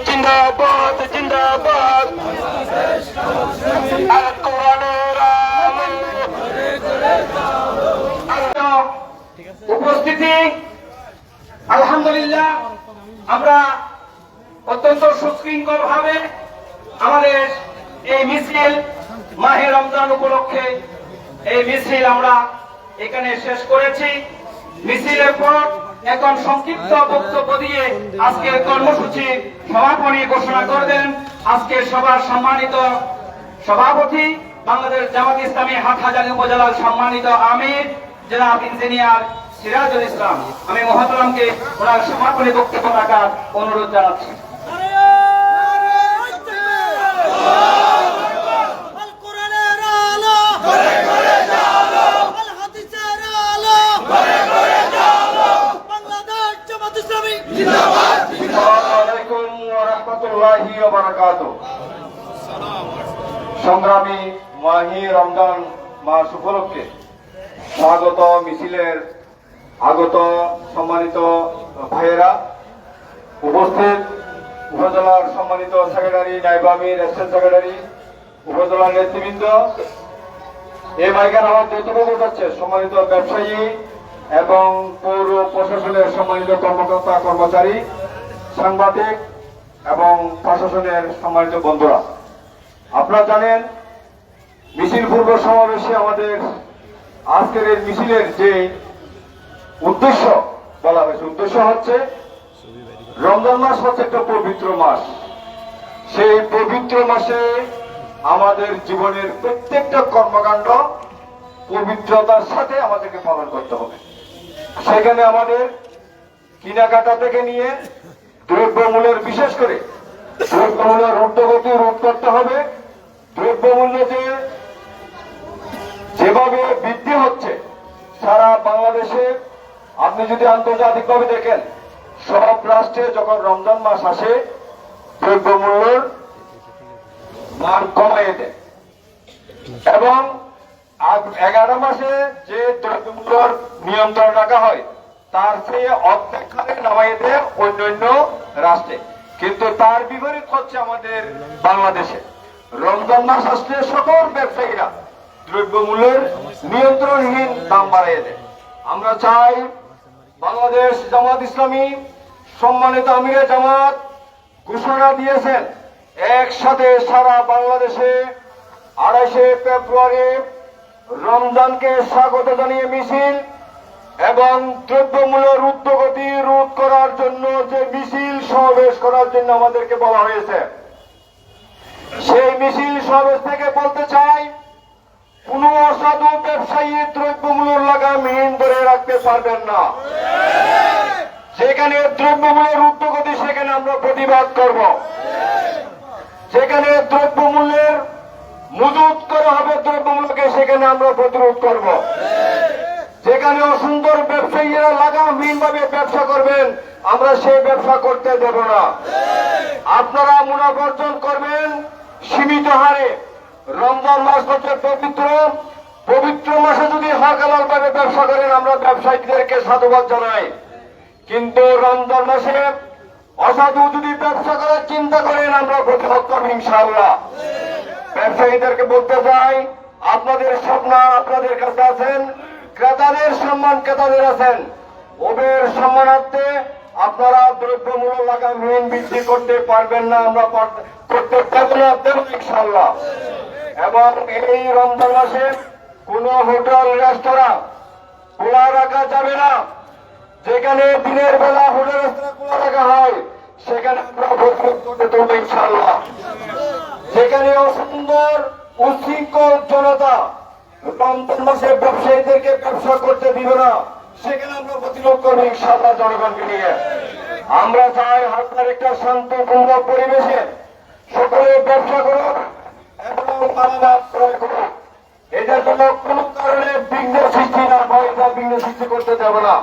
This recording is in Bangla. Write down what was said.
जिंदाबाद जिंदाबाद उपस्थिति আলহামদুলিল্লাহ আমরা অত্যন্ত সুশৃঙ্খল ভাবে আমাদের এই মিছিল মাহে রমজান উপলক্ষে এই মিছিল আমরা এখানে শেষ করেছি। মিছিলের পর এখন সংক্ষিপ্ত বক্তব্য দিয়ে আজকের কর্মসূচি সমাপনী ঘোষণা করবেন আজকে সভার সম্মানিত সভাপতি বাংলাদেশ জামাত ইসলামী হাটহাজারী উপজেলার সম্মানিত আমির জনাব ইঞ্জিনিয়ার সিরাজুল ইসলাম। আমি মহতরমকে ওনার সমাপনী বক্তব্য রাখার অনুরোধ জানাচ্ছি। সংগ্রামী মাহে রমজান মাস উপলক্ষে স্বাগত মিছিলের আগত সম্মানিত ভাইয়েরা, উপস্থিত উপজেলার সম্মানিত সেক্রেটারি, নায়েব আমির, অ্যাসিস্ট্যান্ট সেক্রেটারি, উপজেলার নেতৃবৃন্দ, এই মাইকের আওয়াজ যতটুকু যাচ্ছে সম্মানিত ব্যবসায়ী এবং পৌর প্রশাসনের সম্মানিত কর্মকর্তা কর্মচারী, সাংবাদিক এবং প্রশাসনের সম্মানিত বন্ধুরা, আপনারা জানেন মিছিল পূর্ব সমাবেশে আমাদের আজকের এই মিছিলের যে উদ্দেশ্য বলা হয়েছে, উদ্দেশ্য হচ্ছে রমজান মাস হচ্ছে একটা পবিত্র মাস। সেই পবিত্র মাসে আমাদের জীবনের প্রত্যেকটা কর্মকাণ্ড পবিত্রতার সাথে আমাদেরকে পালন করতে হবে। সেখানে আমাদের কেনাকাটা থেকে নিয়ে দ্রব্যমূল্যের, বিশেষ করে দ্রব্যমূল্যের ঊর্ধ্বগতি রোধ করতে হবে। দ্রব্যমূল্য যেভাবে বৃদ্ধি হচ্ছে সারা বাংলাদেশে, আপনি যদি আন্তর্জাতিকভাবে দেখেন, সব রাষ্ট্রে যখন রমজান মাস আসে দ্রব্যমূল্যের মান কমাই দেয় এবং 11 মাসে যে দ্রব্যমূল্যের নিয়ন্ত্রণ রাখা হয় তার চেয়ে অর্ধেক হারে নামাই দেয় অন্যান্য রাষ্ট্রে। কিন্তু তার বিপরীত হচ্ছে আমাদের বাংলাদেশে। রমজান মাস আসলে সকল ব্যবসায়ীরা দ্রব্যমূল্যের নিয়ন্ত্রণহীন দাম বাড়িয়ে দেয়। আমরা চাই বাংলাদেশ জামাত ইসলামী সম্মানিত আমিরে জামাত ঘোষণা দিয়েছেন একসাথে সারা বাংলাদেশে 28শে ফেব্রুয়ারি রমজানকে স্বাগত জানিয়ে মিছিল এবং দ্রব্যমূল্যের ঊর্ধ্বগতি রোধ করার জন্য যে মিছিল সমাবেশ করার জন্য আমাদেরকে বলা হয়েছে, সেই মিছিল সমাবেশ থেকে বলতে চাই, কোন অসাধু ব্যবসায়ী দ্রব্যমূল্যের লাগামহীন ধরে রাখতে পারবেন না। যেখানে দ্রব্যমূল্যের ঊর্ধ্বগতি সেখানে আমরা প্রতিবাদ করব। যেখানে দ্রব্যমূল্যের মজুত করা হবে দ্রব্যমূল্যকে, সেখানে আমরা প্রতিরোধ করব। যেখানে অসুন্দর ব্যবসায়ীরা লাগামহীন ভাবে ব্যবসা করবেন, আমরা সেই ব্যবসা করতে দেব না। আপনারা মুনাফা অর্জন করবেন সীমিত হারে। রমজান মাস হচ্ছে পবিত্র মাসে যদি হক হালাল ভাবে ব্যবসা করেন, আমরা ব্যবসায়ীদেরকে সাধুবাদ জানাই। কিন্তু রমজান মাসে অসাধু যদি ব্যবসা করার চিন্তা করেন, আমরা প্রতিরোধ করব ইনশাআল্লাহ। ব্যবসায়ীদেরকে বলতে চাই, আপনাদের স্বপ্ন আপনাদের কাছে আছেন, ক্রেতাদের সম্মান ক্রেতাদের আছেন। ওদের সম্মানার্থে আপনারা দ্রব্যমূল্য লাগামহীন বৃদ্ধি করতে পারবেন না, আমরা করতে পারবো না, দেব ইনশাআল্লাহ। এবং এই রমজান মাসে কোন হোটেল রেস্তোরাঁ খোলা রাখা যাবে না। যেখানে দিনের বেলা হোটেল রেস্তোরাঁ খোলা রাখা হয়, সেখানে আমরা প্রতিরোধ করতে দেবো ইনশাআল্লাহ। যেখানে অসুন্দর উচ্ছৃঙ্খল জনতা রমজান মাসে ব্যবসায়ীদেরকে ব্যবসা করতে দিবে না, সেখানে আমরা প্রতিরোধ করবো ইনশাআল্লাহ জনগণকে নিয়ে। আমরা চাই আপনার একটা শান্তপূর্ণ পরিবেশে সকলে ব্যবসা করুন এবং মালামাল ক্রয় করুন। এটার জন্য কোনো কারণে বিঘ্ন সৃষ্টি না হয়, এটা বিঘ্ন সৃষ্টি করতে দেব না।